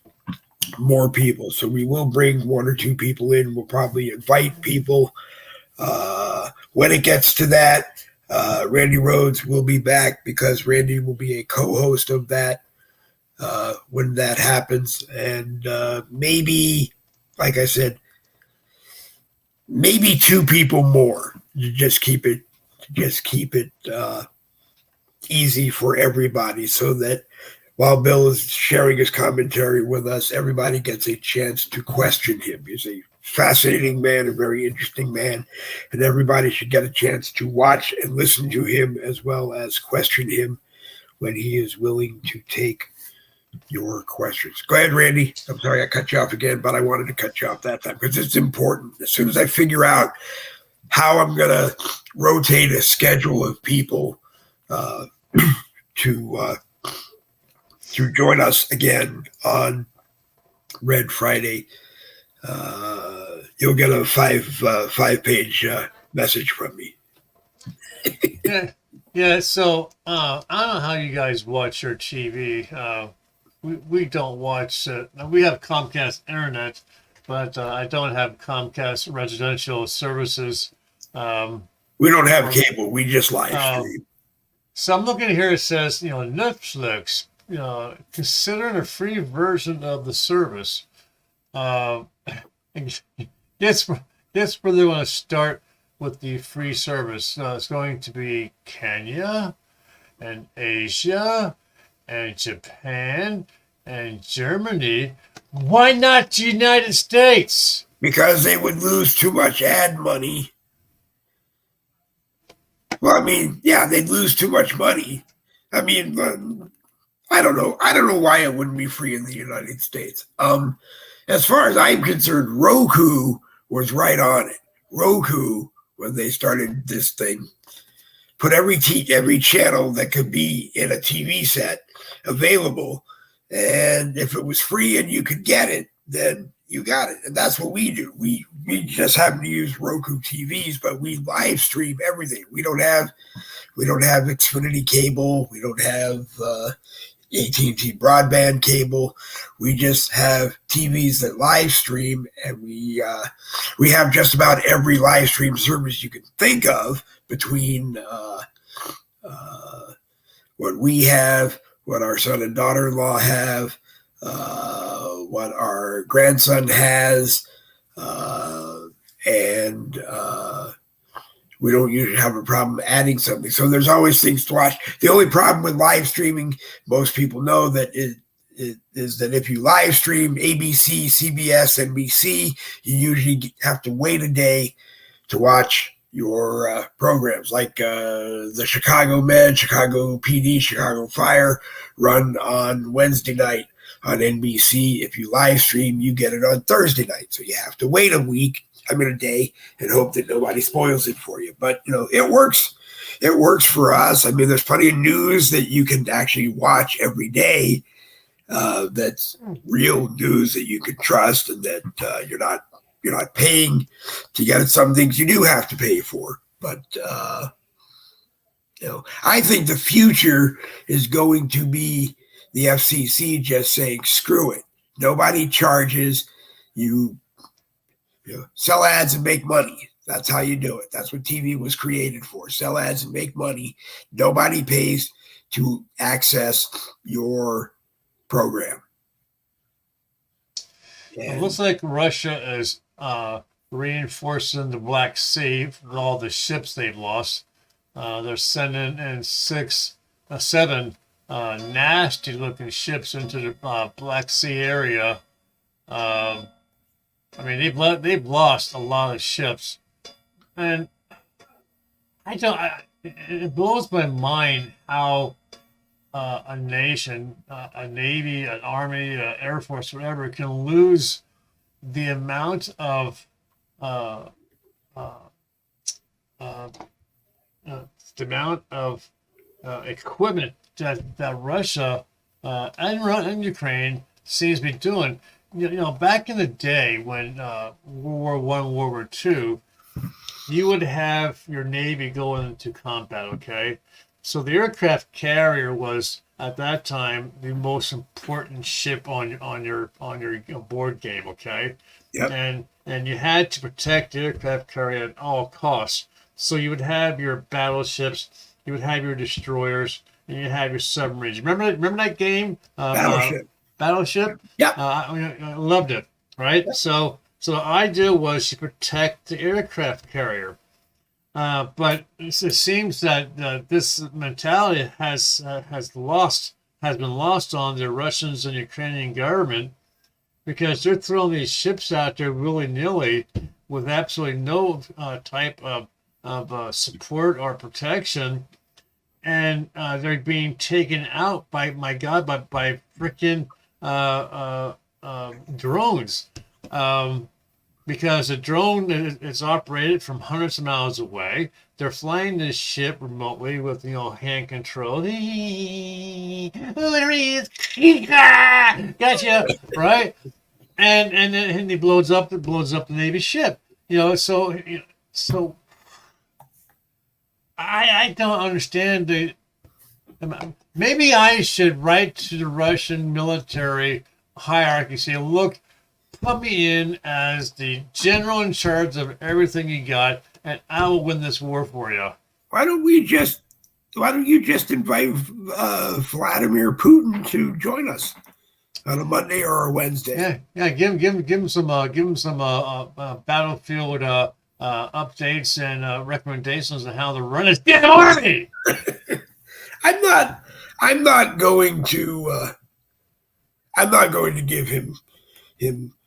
more people. So we will bring one or two people in. We'll probably invite people. When it gets to that, Randy Rhodes will be back because Randy will be a co-host of that when that happens. And maybe, like I said, maybe two people more. You just keep it easy for everybody, so that while Bill is sharing his commentary with us, everybody gets a chance to question him. He's a fascinating man, a very interesting man, and everybody should get a chance to watch and listen to him as well as question him when he is willing to take your questions. Go ahead, Randy. I'm sorry I cut you off again, but I wanted to cut you off that time because it's important. As soon as I figure out how I'm going to rotate a schedule of people to join us again on Red Friday, you'll get a five-page message from me. Yeah. So I don't know how you guys watch your TV. We don't watch. We have Comcast Internet, but I don't have Comcast residential services. We don't have cable. We just live stream. So I'm looking here. It says, Netflix, considering a free version of the service. Guess where they want to start with the free service. It's going to be Kenya and Asia and Japan and Germany. Why not the United States? Because they would lose too much ad money. Well, I mean, yeah, they'd lose too much money. I mean, I don't know. I don't know why it wouldn't be free in the United States. As far as I'm concerned, Roku was right on it. Roku, when they started this thing, put every channel that could be in a TV set available. And if it was free and you could get it, then you got it. And that's what we do. We just happen to use Roku TVs, but we live stream everything. We don't have Xfinity cable. We don't have AT&T broadband cable. We just have TVs that live stream, and we have just about every live stream service you can think of between what we have, what our son and daughter-in-law have, what our grandson has, and we don't usually have a problem adding something. So there's always things to watch. The only problem with live streaming, most people know that is that if you live stream ABC, CBS, NBC, you usually have to wait a day to watch your programs, like the Chicago Med, Chicago PD, Chicago Fire run on Wednesday night on NBC. If you live stream, you get it on Thursday night. So you have to wait a day, and hope that nobody spoils it for you. But, it works. It works for us. I mean, there's plenty of news that you can actually watch every day. That's real news that you can trust, and that you're not paying to get it. Some things you do have to pay for, but I think the future is going to be the FCC just saying, screw it. Nobody charges. You Sell ads and make money. That's how you do it. That's what TV was created for. Sell ads and make money. Nobody pays to access your program. It looks like Russia is reinforcing the Black Sea with all the ships they've lost. They're sending in seven nasty-looking ships into the Black Sea area. I mean, they've lost a lot of ships, and it blows my mind how a nation, a navy, an army, air force, whatever, can lose the amount of equipment that Russia and Ukraine seems to be doing. Back in the day when World War One, World War Two, you would have your Navy go into combat, okay? So the aircraft carrier was at that time the most important ship on your board game, okay? Yep. And you had to protect the aircraft carrier at all costs. So you would have your battleships, you would have your destroyers, and you have your submarines. Remember that game? Battleship. Yeah. I loved it. Right. Yep. So the idea was to protect the aircraft carrier. But it seems that this mentality has been lost on the Russians and Ukrainian government, because they're throwing these ships out there willy-nilly with absolutely no type of support or protection, and they're being taken out by freaking drones. Because a drone is operated from hundreds of miles away. They're flying this ship remotely with hand control. There he is. Gotcha, right? And then he blows up the Navy ship. So I don't understand maybe I should write to the Russian military hierarchy, say, look, put me in as the general in charge of everything you got, and I will win this war for you. Why don't you just invite Vladimir Putin to join us on a Monday or a Wednesday? Yeah. Give him some battlefield updates and recommendations on how to run his damn army. I'm not going to give him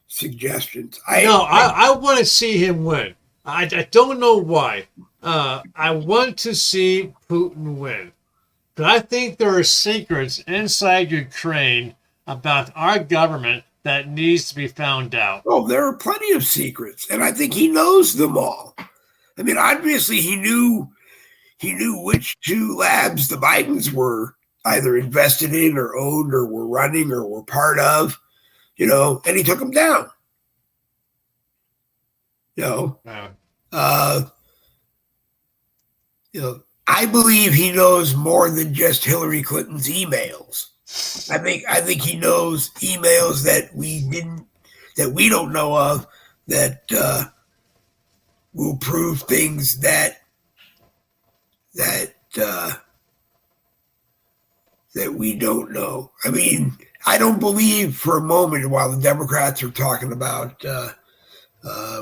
suggestions. I want to see him win. I don't know why. I want to see Putin win. But I think there are secrets inside Ukraine about our government that needs to be found out. Oh, there are plenty of secrets, and I think he knows them all. I mean, obviously he knew which two labs the Bidens were either invested in or owned or were running or were part of, and he took them down. I believe he knows more than just Hillary Clinton's emails. I think he knows emails that we don't know of that will prove things that we don't know. I mean, I don't believe for a moment while the Democrats are talking about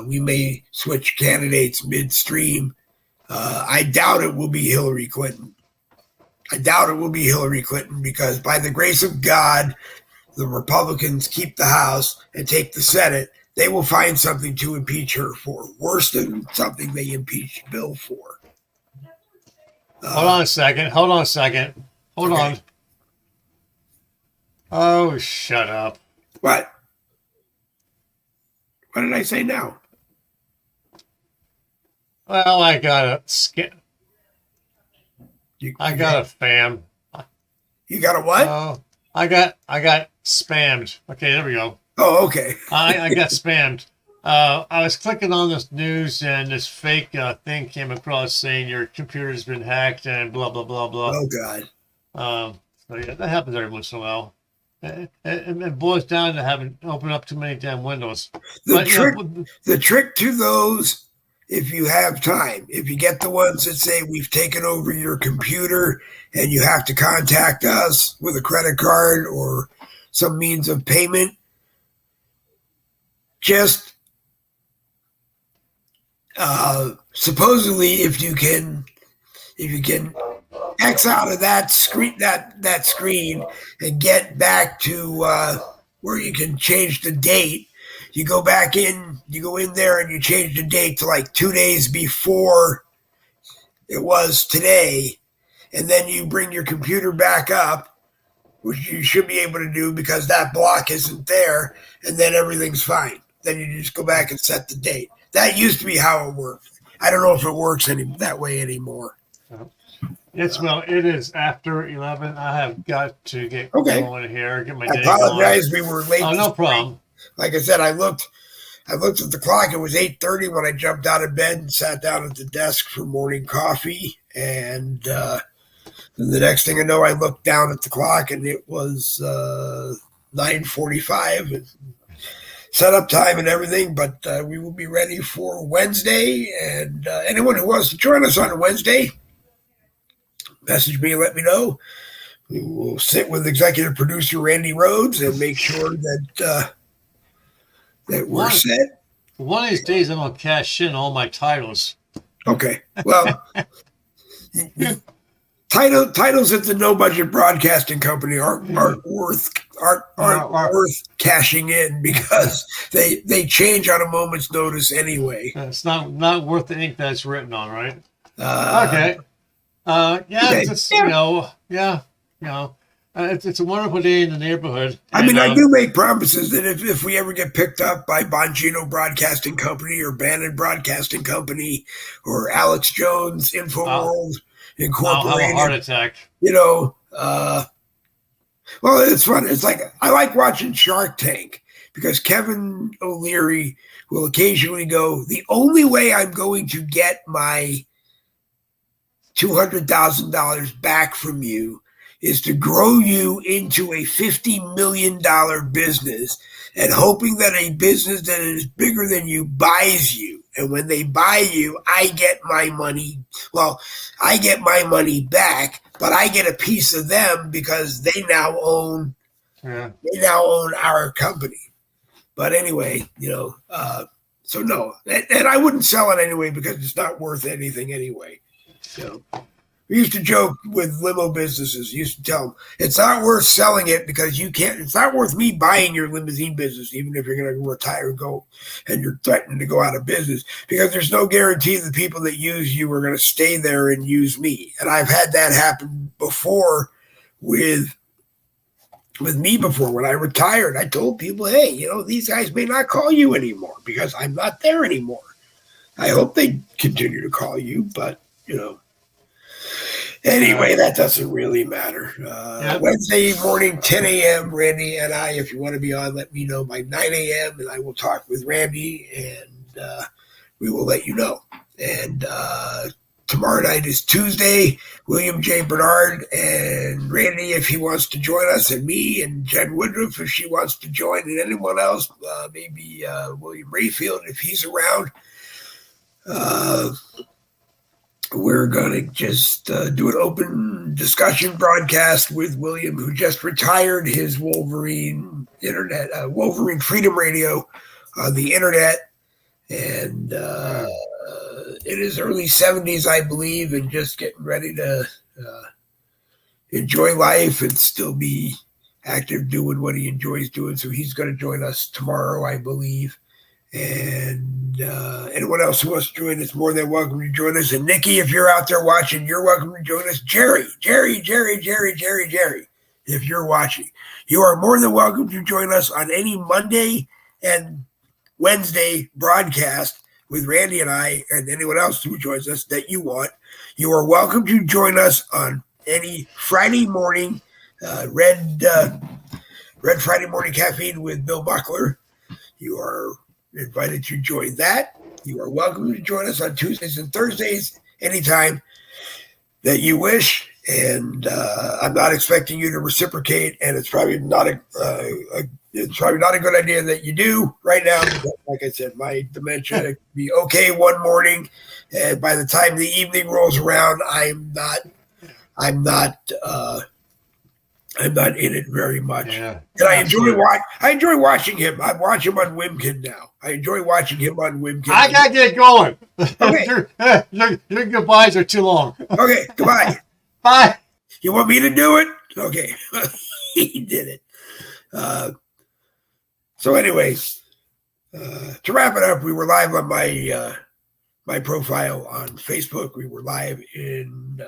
we may switch candidates midstream. I doubt it will be Hillary Clinton. Because by the grace of God, the Republicans keep the House and take the Senate. They will find something to impeach her for, worse than something they impeached Bill for. Hold on a second. Hold on. Oh, shut up. What? What did I say now? Well, I got a spam. You got a what? I got spammed. Okay, there we go. Oh, okay. I got spammed. I was clicking on this news and this fake thing came across saying your computer's been hacked and blah, blah, blah, blah. Oh, God. So yeah, that happens every once in a while. It boils down to having open up too many damn windows. The But trick, the trick to those, if you have time, if you get the ones that say we've taken over your computer and you have to contact us with a credit card or some means of payment, just supposedly if you can X out of that screen and get back to where you can change the date. You go back in, you go in there and you change the date to like 2 days before it was today, and then you bring your computer back up, which you should be able to do because that block isn't there, and then everything's fine. Then you just go back and set the date. That used to be how it worked. I don't know if it works that way anymore. It is after 11. I have got to get going here, get my day apologize, going. We were late. Oh, no problem. Like I said, I looked at the clock. It was 8:30 when I jumped out of bed and sat down at the desk for morning coffee. And the next thing I know, I looked down at the clock and it was 9:45 and set up time and everything. But we will be ready for Wednesday. And anyone who wants to join us on Wednesday, message me and let me know. We will sit with executive producer Randy Rhodes and make sure that we're set. One of these days, I'm going to cash in all my titles. Okay. Well, titles at the No Budget Broadcasting Company aren't worth cashing in because they change on a moment's notice anyway. It's not worth the ink that's written on, right? Okay. It's a wonderful day in the neighborhood. I mean, I do make promises that if we ever get picked up by Bongino Broadcasting Company or Bannon Broadcasting Company or Alex Jones InfoWorld Incorporated, I'll have a heart attack. Well, it's fun. It's like I like watching Shark Tank because Kevin O'Leary will occasionally go, the only way I'm going to get my $200,000 back from you is to grow you into a $50 million business and hoping that a business that is bigger than you buys you. And when they buy you, I get my money. Well, I get my money back, but I get a piece of them because they now own our company. But anyway, so no, and I wouldn't sell it anyway because it's not worth anything anyway. We used to joke with limo businesses. Used to tell them it's not worth selling it because you can't. It's not worth me buying your limousine business, even if you're going to retire and go, and you're threatening to go out of business, because there's no guarantee the people that use you are going to stay there and use me. And I've had that happen before with me before. When I retired, I told people, hey, these guys may not call you anymore because I'm not there anymore. I hope they continue to call you, but anyway, that doesn't really matter. Wednesday morning, 10 a.m., Randy and I, if you want to be on, let me know by 9 a.m., and I will talk with Randy, and we will let you know. And tomorrow night is Tuesday. William J. Bernard and Randy, if he wants to join us, and me, and Jen Woodruff, if she wants to join, and anyone else, maybe William Rayfield, if he's around. We're going to just do an open discussion broadcast with William, who just retired his Wolverine Freedom Radio on the internet. And in his early 70s, I believe, and just getting ready to enjoy life and still be active doing what he enjoys doing. So he's going to join us tomorrow, I believe. And anyone else who wants to join us, more than welcome to join us. And Nikki, if you're out there watching, you're welcome to join us. Jerry, if you're watching, you are more than welcome to join us on any Monday and Wednesday broadcast with Randy and I, and anyone else who joins us that you want. You are welcome to join us on any Friday morning, Red Friday Morning Caffeine with Bill Buckler. You are invited to join that. You are welcome to join us on Tuesdays and Thursdays anytime that you wish. And I'm not expecting you to reciprocate, and it's probably not a good idea that you do right now. Because, like I said, my dementia can be okay one morning, and by the time the evening rolls around, I'm not in it very much. Yeah, And I enjoy watching him. I watch him on Wimkin now. I enjoy watching him on Wimkin. I gotta get going. Okay. your goodbyes are too long. Okay, goodbye. Bye. You want me to do it? Okay. He did it. So anyways, to wrap it up, we were live on my profile on Facebook. We were live in,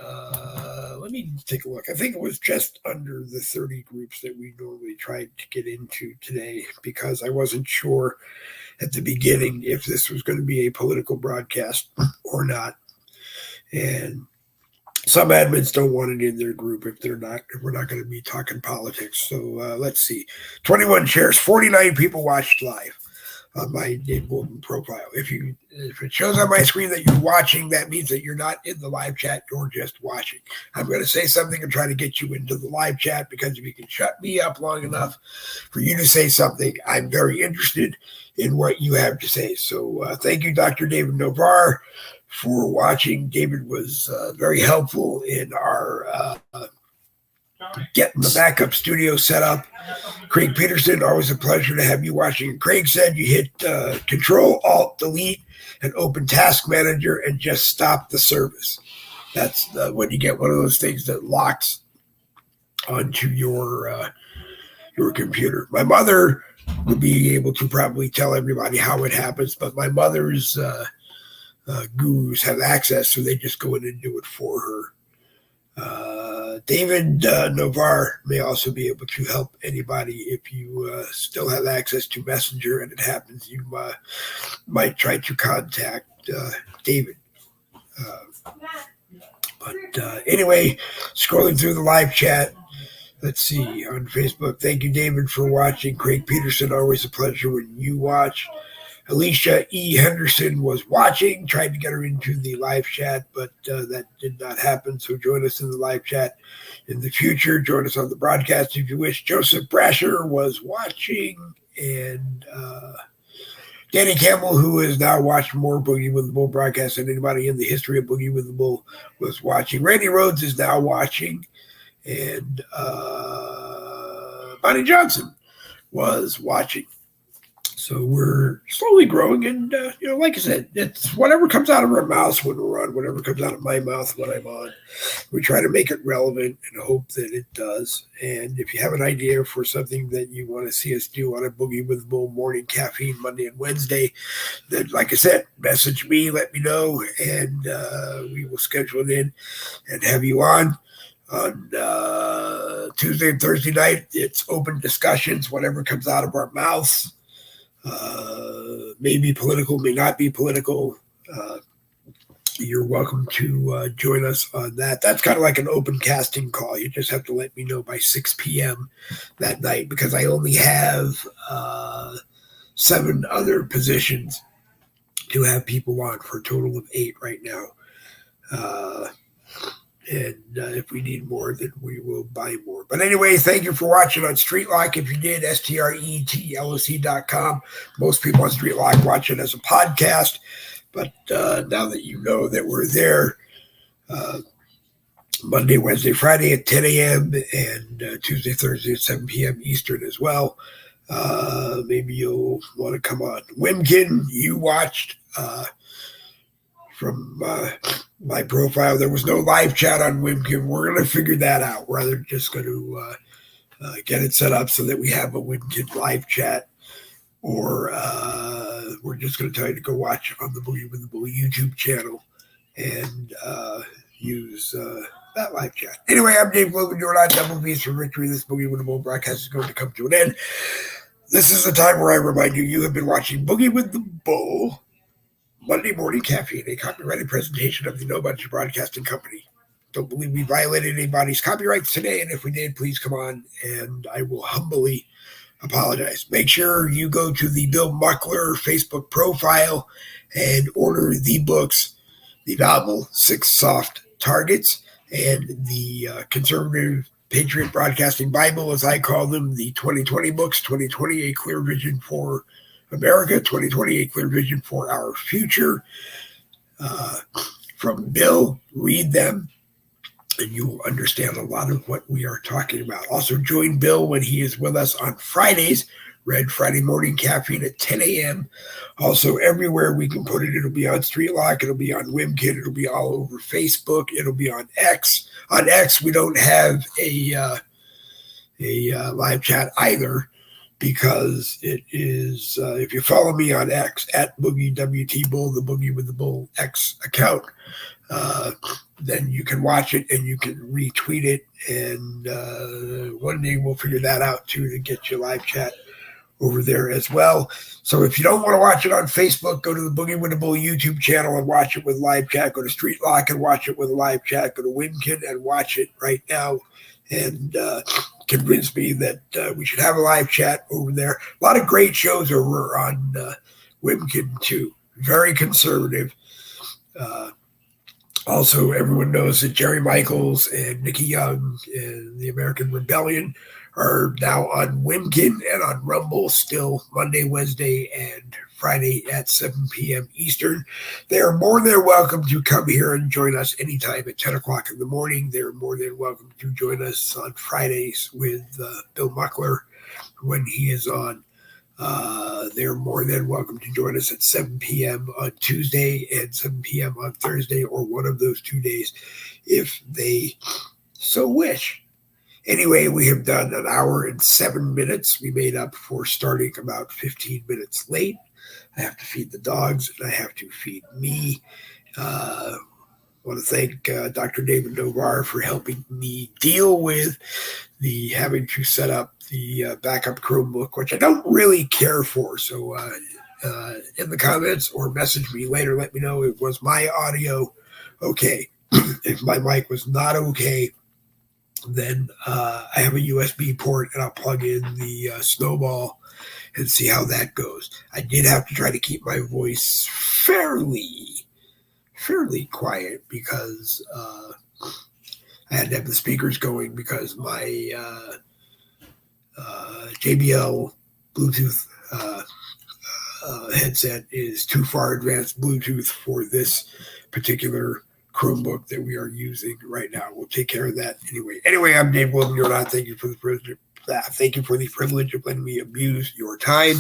let me take a look. I think it was just under the 30 groups that we normally tried to get into today, because I wasn't sure at the beginning if this was going to be a political broadcast or not. And some admins don't want it in their group if we're not going to be talking politics. So let's see. 21 shares, 49 people watched live on my Dave Golden profile. If it shows on my screen that you're watching, that means that you're not in the live chat, you're just watching. I'm going to say something and try to get you into the live chat, because if you can shut me up long enough for you to say something, I'm very interested in what you have to say. So thank you, Dr. David Novar, for watching. David was very helpful in our getting the backup studio set up. Craig Peterson, always a pleasure to have you watching. Craig said you hit Control, Alt, Delete, and open Task Manager and just stop the service. That's when you get one of those things that locks onto your computer. My mother would be able to probably tell everybody how it happens, but my mother's gurus have access, so they just go in and do it for her. David Novar may also be able to help anybody if you still have access to Messenger and it happens. You might try to contact David. But anyway, scrolling through the live chat, let's see, on Facebook. Thank you, David, for watching. Craig Peterson, always a pleasure when you watch. Alicia E. Henderson was watching, tried to get her into the live chat, but that did not happen. So join us in the live chat in the future. Join us on the broadcast if you wish. Joseph Brasher was watching, and Danny Campbell, who has now watched more Boogie with the Bull broadcasts than anybody in the history of Boogie with the Bull, was watching. Randy Rhodes is now watching, and Bonnie Johnson was watching. So we're slowly growing, and like I said, it's whatever comes out of our mouths when we're on, whatever comes out of my mouth when I'm on. We try to make it relevant and hope that it does. And if you have an idea for something that you want to see us do on a Boogie with Bull morning caffeine Monday and Wednesday, then, like I said, message me, let me know, and we will schedule it in and have you on. On Tuesday and Thursday night, it's open discussions, whatever comes out of our mouths. May be political, may not be political. You're welcome to join us on that. That's kind of like an open casting call. You just have to let me know by 6 p.m. that night, because I only have 7 other positions to have people on, for a total of 8 right now. And if we need more, then we will buy more. But anyway, thank you for watching on StreetLock. If you did, StreetLoc.com. Most people on StreetLock watch it as a podcast. But now that you know that we're there, Monday, Wednesday, Friday at 10 a.m. and Tuesday, Thursday at 7 p.m. Eastern as well, maybe you'll want to come on. Wimkin, you watched from my profile. There was no live chat on Wimkin. We're going to figure that out. We're either just going to get it set up so that we have a Wimkin live chat, or we're just going to tell you to go watch on the Boogie with the Bull YouTube channel and use that live chat. Anyway, I'm Dave Logan. You're on Double V's for Victory. This Boogie with the Bull broadcast is going to come to an end. This is the time where I remind you, you have been watching Boogie with the Bull Monday Morning Caffeine, a copyrighted presentation of the No Budget Broadcasting Company. Don't believe we violated anybody's copyrights today, and if we did, please come on, and I will humbly apologize. Make sure you go to the Bill Muckler Facebook profile and order the books, the novel, 6 Soft Targets, and the Conservative Patriot Broadcasting Bible, as I call them, the 2020 books, 2020, A Clear Vision for America, 2020, A Clear Vision for Our Future. From Bill, read them, and you will understand a lot of what we are talking about. Also, join Bill when he is with us on Fridays, Red Friday Morning Caffeine at 10 a.m. Also, everywhere we can put it, it'll be on Streetlock, it'll be on Wimkit, it'll be all over Facebook, it'll be on X. On X, we don't have a live chat either, because it is, if you follow me on X, at Boogie WT Bull, the Boogie with the Bull X account, then you can watch it and you can retweet it. And one day we'll figure that out too, to get you live chat over there as well. So if you don't want to watch it on Facebook, go to the Boogie with the Bull YouTube channel and watch it with live chat. Go to Streetlock and watch it with live chat. Go to Wimkit and watch it right now. And convince me that we should have a live chat over there. A lot of great shows over on Wimkit too. Very conservative. Also, everyone knows that Jerry Michaels and Nikki Young and the American Rebellion are now on Wimkit and on Rumble still Monday, Wednesday, and Friday at 7 p.m. Eastern. They are more than welcome to come here and join us anytime at 10 o'clock in the morning. They're more than welcome to join us on Fridays with Bill Muckler when he is on. They're more than welcome to join us at 7 p.m. on Tuesday and 7 p.m. on Thursday, or one of those 2 days if they so wish. Anyway, we have done 1 hour and 7 minutes. We made up for starting about 15 minutes late. I have to feed the dogs and I have to feed me. I want to thank Dr. David Novar for helping me deal with the having to set up the backup Chromebook, which I don't really care for. So in the comments or message me later, let me know if was my audio okay. If my mic was not okay, then I have a USB port and I'll plug in the Snowball and see how that goes. I did have to try to keep my voice fairly quiet because I had to have the speakers going because my JBL Bluetooth headset is too far advanced Bluetooth for this particular Chromebook that we are using right now. We'll take care of that anyway. Anyway, I'm Dave William. Thank you for the privilege. Thank you for the privilege of letting me abuse your time,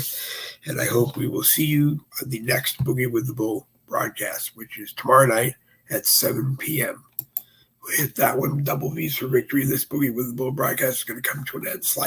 and I hope we will see you on the next Boogie with the Bull broadcast, which is tomorrow night at 7 p.m. We'll hit that one. Double V's for victory. This Boogie with the Bull broadcast is going to come to an end.